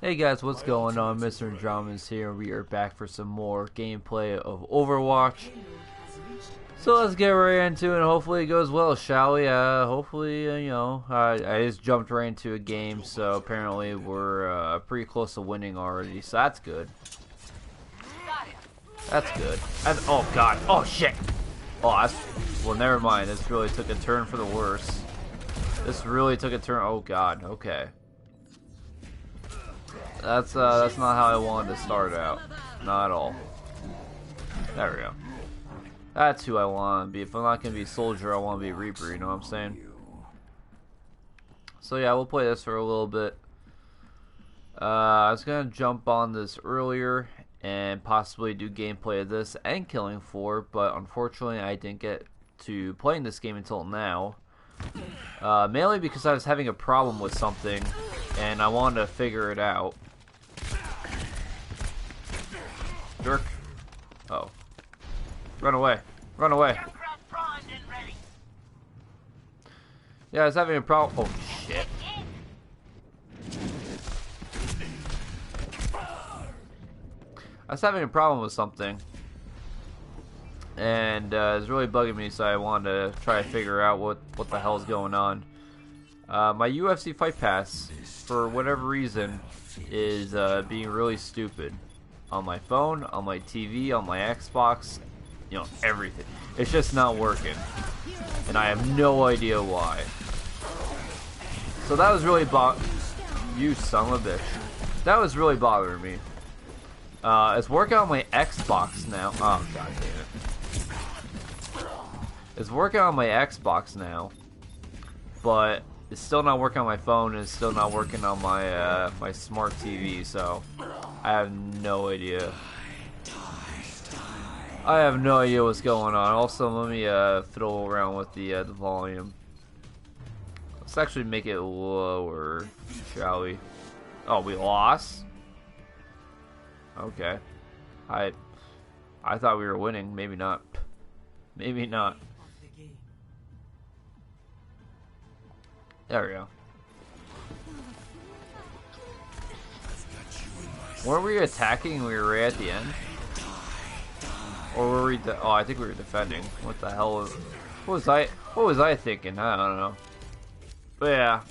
Hey guys, what's going on? Mr. Andromeda's here. We are back for some more gameplay of Overwatch. So let's get right into it and hopefully it goes well, shall we? Hopefully, I just jumped right into a game, so apparently we're pretty close to winning already, so that's good. That's good. Oh god, oh shit! Well, never mind, this really took a turn for the worse. This really took a turn, oh god, okay. That's not how I wanted to start out. Not at all. There we go. That's who I want to be. If I'm not going to be Soldier, I want to be Reaper, you know what I'm saying? So yeah, we'll play this for a little bit. I was going to jump on this earlier and possibly do gameplay of this and Killing Floor, but unfortunately I didn't get to playing this game until now. Mainly because I was having a problem with something and I wanted to figure it out. Jerk. Oh. Run away. Run away. Yeah, I was having a problem. Oh, shit. I was having a problem with something. And it was really bugging me, so I wanted to try to figure out what the hell's going on. My UFC Fight Pass, for whatever reason, is being really stupid. On my phone, on my TV, on my Xbox, everything. It's just not working. And I have no idea why. So that was really you son of a bitch. That was really bothering me. It's working on my Xbox now. Oh, god damn it. It's working on my Xbox now. But it's still not working on my phone, and it's still not working on my my smart TV, so I have no idea. I have no idea what's going on. Also, let me fiddle around with the volume. Let's actually make it lower, shall we? Oh, we lost? Okay. I thought we were winning. Maybe not. Maybe not. There we go. Weren't we attacking when we were right at the end? Or were we oh, I think we were defending. What the hell was... What was I thinking? I don't know. But yeah.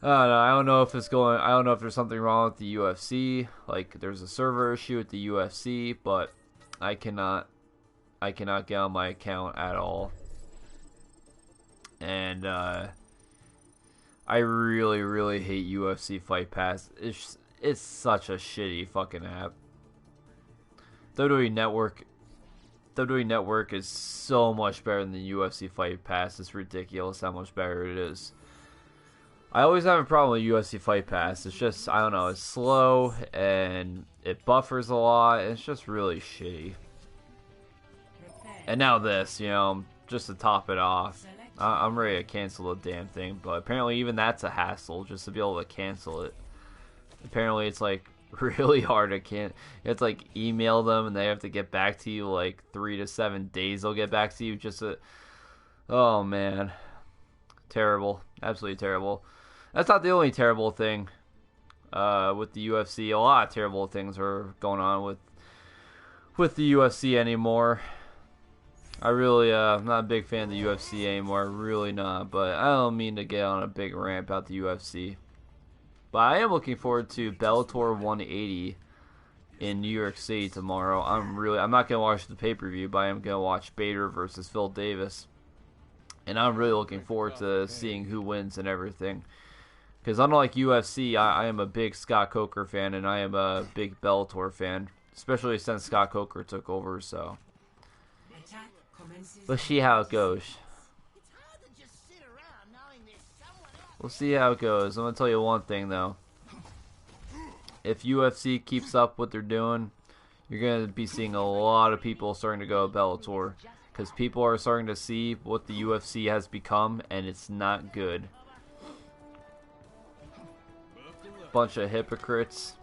I don't know. I don't know if it's going... I don't know if there's something wrong with the UFC. Like, there's a server issue with the UFC, but I cannot get on my account at all. And I really hate UFC Fight Pass. It's such a shitty fucking app. WWE Network is so much better than the UFC Fight Pass. It's ridiculous how much better it is. I always have a problem with UFC Fight Pass. It's just, I don't know, it's slow and it buffers a lot. It's just really shitty. And now this, just to top it off. I'm ready to cancel the damn thing, but apparently even that's a hassle just to be able to cancel it. Apparently it's like really hard to it's like email them and they have to get back to you like 3 to 7 days. They'll get back to you just to, oh man, terrible, absolutely terrible. That's not the only terrible thing with the UFC. A lot of terrible things are going on with the UFC anymore. I really, I'm not a big fan of the UFC anymore, really not, but I don't mean to get on a big rant about the UFC. But I am looking forward to Bellator 180 in New York City tomorrow. I'm not going to watch the pay-per-view, but I am going to watch Bader versus Phil Davis. And I'm really looking forward to seeing who wins and everything. Because unlike UFC, I am a big Scott Coker fan, and I am a big Bellator fan, especially since Scott Coker took over, so... We'll see how it goes. We'll see how it goes. I'm going to tell you one thing, though. If UFC keeps up what they're doing, you're going to be seeing a lot of people starting to go to Bellator. Because people are starting to see what the UFC has become, and it's not good. Bunch of hypocrites.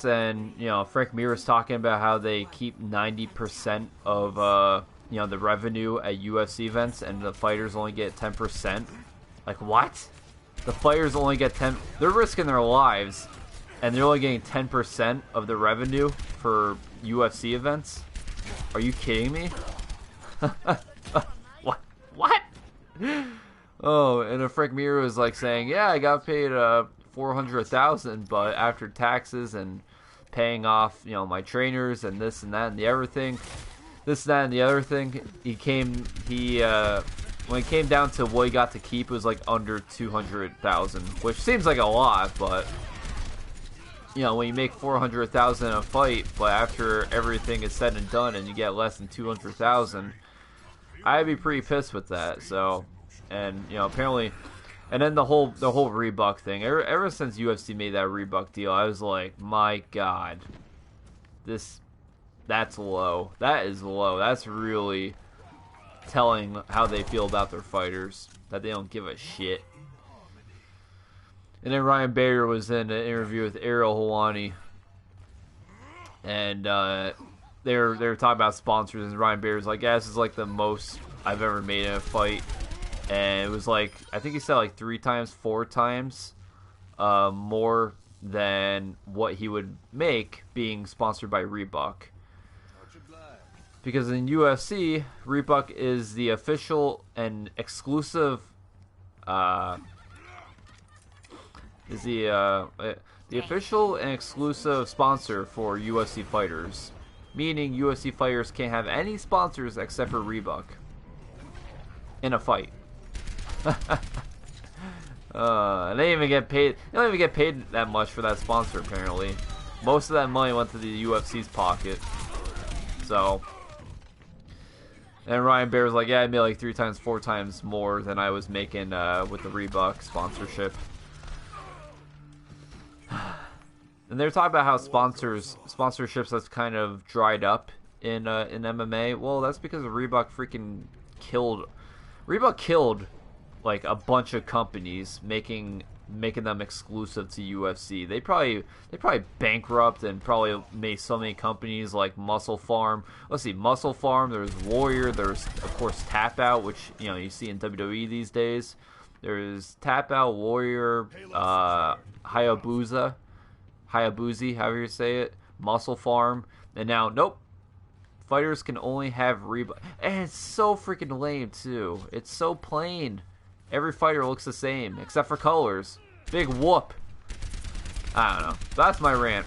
And Frank Mir's talking about how they keep 90% of the revenue at UFC events and the fighters only get 10%. Like, what? the fighters only get 10. They're risking their lives, and they're only getting 10% of the revenue for UFC events. Are you kidding me? What? Oh, and a Frank Mir was like saying, "Yeah, I got paid $400,000, but after taxes and paying off, you know, my trainers and this and that and the everything, when it came down to what he got to keep, it was like under 200,000, which seems like a lot, but you know, when you make 400,000 in a fight, but after everything is said and done, and you get less than 200,000, I'd be pretty pissed with that. So, and you know, apparently, and then the whole Reebok thing. Ever since UFC made that Reebok deal, I was like, my God, that's low. That is low. That's really telling how they feel about their fighters, that they don't give a shit. And then Ryan Bader was in an interview with Ariel Helwani, and they were talking about sponsors, and Ryan Bader was like, "Yeah, this is like the most I've ever made in a fight," and it was like, I think he said like 3 times, 4 times more than what he would make being sponsored by Reebok. Because in UFC, Reebok is the official and exclusive the official and exclusive sponsor for UFC fighters, meaning UFC fighters can't have any sponsors except for Reebok in a fight. They don't even get paid. They don't even get paid that much for that sponsor. Apparently, most of that money went to the UFC's pocket. So, and Ryan Bader was like, "Yeah, I made like 3 times, 4 times more than I was making with the Reebok sponsorship." And they're talking about how sponsorships have kind of dried up in MMA. Well, that's because Reebok freaking killed. Reebok killed like a bunch of companies, making them exclusive to UFC. They probably bankrupt and probably made so many companies like Muscle Farm. Let's see, Muscle Farm. There's Warrior. There's of course Tap Out, which you know you see in WWE these days. There's Tap Out, Warrior, Hayabusa, however you say it, Muscle Farm, and now nope. Fighters can only have Reebok, and it's so freaking lame too. It's so plain. Every fighter looks the same except for colors. Big whoop. I don't know. That's my rant.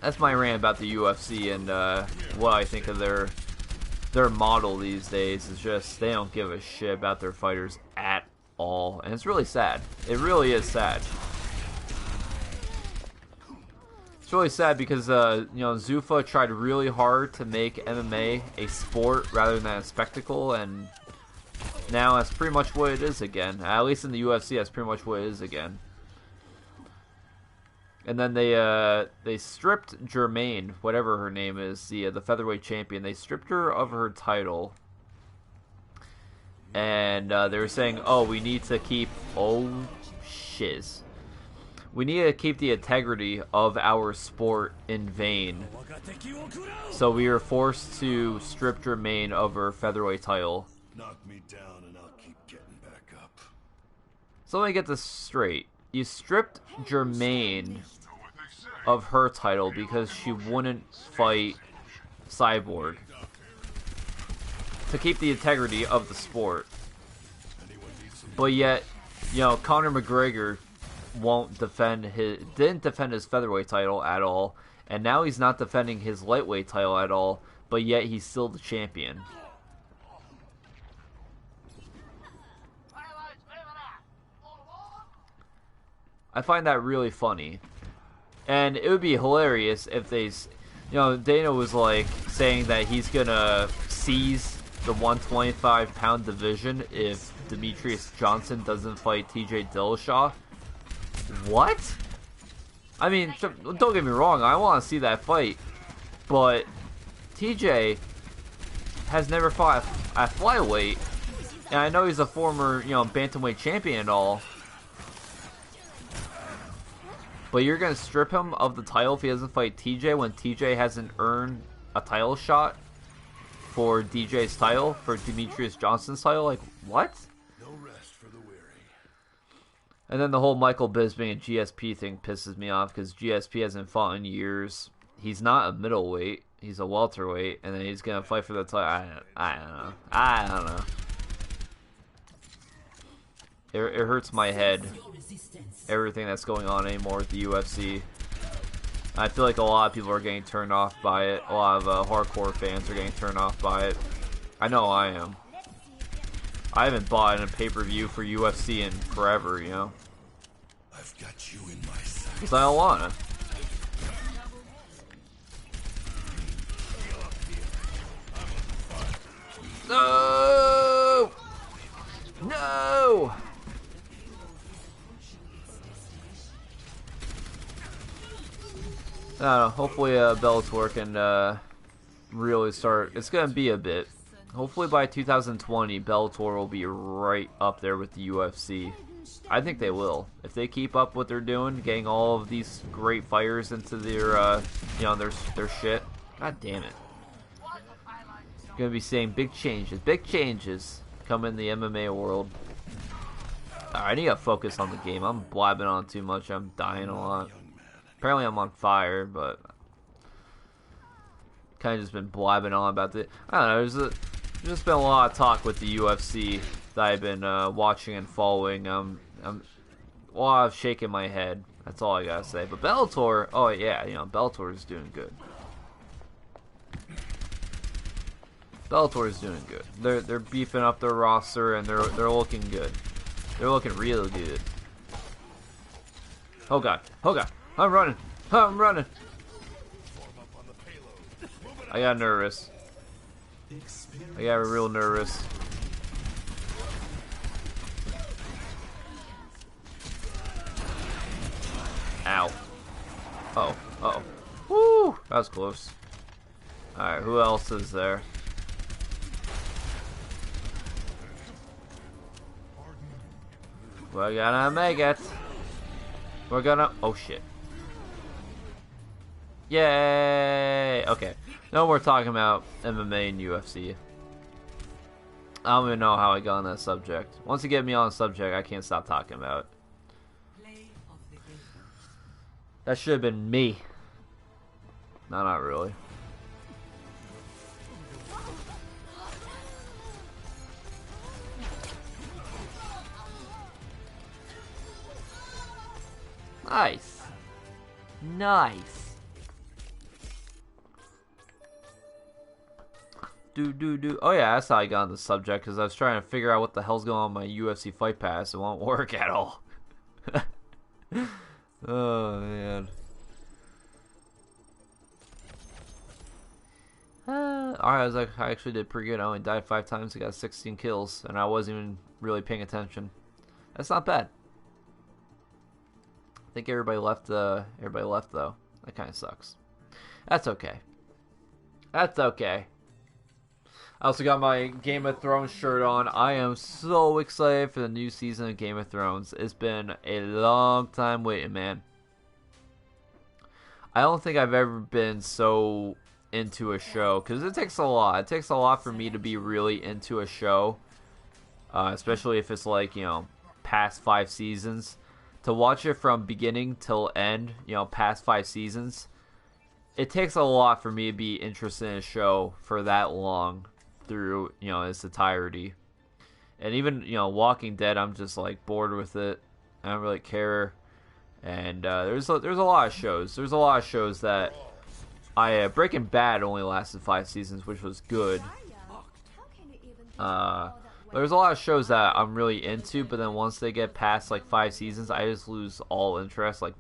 That's my rant about the UFC and what I think of their model these days. Is just they don't give a shit about their fighters at all, and it's really sad. It really is sad. It's really sad because you know, Zuffa tried really hard to make MMA a sport rather than a spectacle, and now that's pretty much what it is again. At least in the UFC, that's pretty much what it is again. And then they stripped Germaine, whatever her name is, the featherweight champion. They stripped her of her title, and they were saying, "Oh, we need to keep we need to keep the integrity of our sport in vain." So we were forced to strip Germaine of her featherweight title. Knock me down and I'll keep getting back up. So let me get this straight. You stripped Germaine of her title because she wouldn't fight Cyborg to keep the integrity of the sport. But yet, you know, Conor McGregor didn't defend his featherweight title at all, and now he's not defending his lightweight title at all, but yet he's still the champion. I find that really funny. And it would be hilarious if they, you know, Dana was like saying that he's gonna seize the 125-pound division if Demetrius Johnson doesn't fight TJ Dillashaw. What? I mean, don't get me wrong, I want to see that fight, but TJ has never fought at flyweight, and I know he's a former, you know, bantamweight champion and all. But you're going to strip him of the title if he doesn't fight TJ when TJ hasn't earned a title shot for DJ's title, for Demetrius Johnson's title? Like, what? No rest for the weary. And then the whole Michael Bisping and GSP thing pisses me off because GSP hasn't fought in years. He's not a middleweight. He's a welterweight, and then he's gonna fight for the title. I don't know. I don't know. It hurts my head. Everything that's going on anymore with the UFC. I feel like a lot of people are getting turned off by it. A lot of hardcore fans are getting turned off by it. I know I am. I haven't bought a pay-per-view for UFC in forever, you know. I've got you in my sight. Because I don't wanna. No! No! I don't know. Hopefully, Bellator can really start. It's gonna be a bit. Hopefully, by 2020, Bellator will be right up there with the UFC. I think they will. If they keep up what they're doing, getting all of these great fighters into their, you know, their shit. God damn it. Gonna be seeing big changes come in the MMA world. I need to focus on the game. I'm blabbing on too much. I'm dying a lot. Apparently I'm on fire, but kind of just been blabbing on about the. I don't know. There's just been a lot of talk with the UFC that I've been watching and following. Well, I'm shaking my head. That's all I gotta say. But Bellator, oh yeah, you know, Bellator is doing good. Bellator is doing good. They're beefing up their roster and they're looking good. They're looking real good. Oh god. Oh god. I'm running. I'm running. I got nervous. I got real nervous. Ow. Oh. Uh-oh. Woo! That was close. Alright, who else is there? We're gonna make it. We're gonna... Oh, shit. Yay! Okay. No more talking about MMA and UFC. I don't even know how I got on that subject. Once you get me on a subject, I can't stop talking about it. That should have been me. No, not really. Nice. Nice. Oh yeah, that's how I got on the subject, because I was trying to figure out what the hell's going on with my UFC Fight Pass. It won't work at all. Oh man. Alright, I actually did pretty good. I only died 5 times. I got 16 kills, and I wasn't even really paying attention. That's not bad. I think everybody left though. That kind of sucks. That's okay. That's okay. I also got my Game of Thrones shirt on. I am so excited for the new season of Game of Thrones. It's been a long time waiting, man. I don't think I've ever been so into a show, because it takes a lot. It takes a lot for me to be really into a show, especially if it's like, you know, past 5 seasons. To watch it from beginning till end, you know, past 5 seasons, it takes a lot for me to be interested in a show for that long through, you know, its entirety. And even, you know, Walking Dead, I'm just like bored with it. I don't really care. And there's a lot of shows. There's a lot of shows that Breaking Bad only lasted 5 seasons, which was good. There's a lot of shows that I'm really into, but then once they get past like 5 seasons, I just lose all interest. Like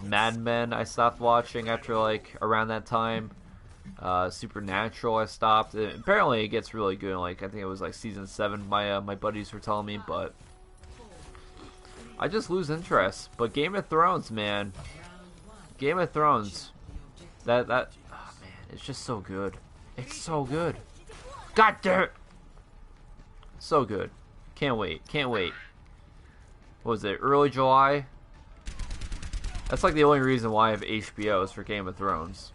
Mad Men, I stopped watching after like around that time. Supernatural, I stopped. Apparently, it gets really good. Like I think it was like season 7. My buddies were telling me, but I just lose interest. But Game of Thrones, man, Game of Thrones, that oh man, it's just so good. It's so good. God damn it. So good. Can't wait. Can't wait. What was it? Early July? That's like the only reason why I have HBO is for Game of Thrones.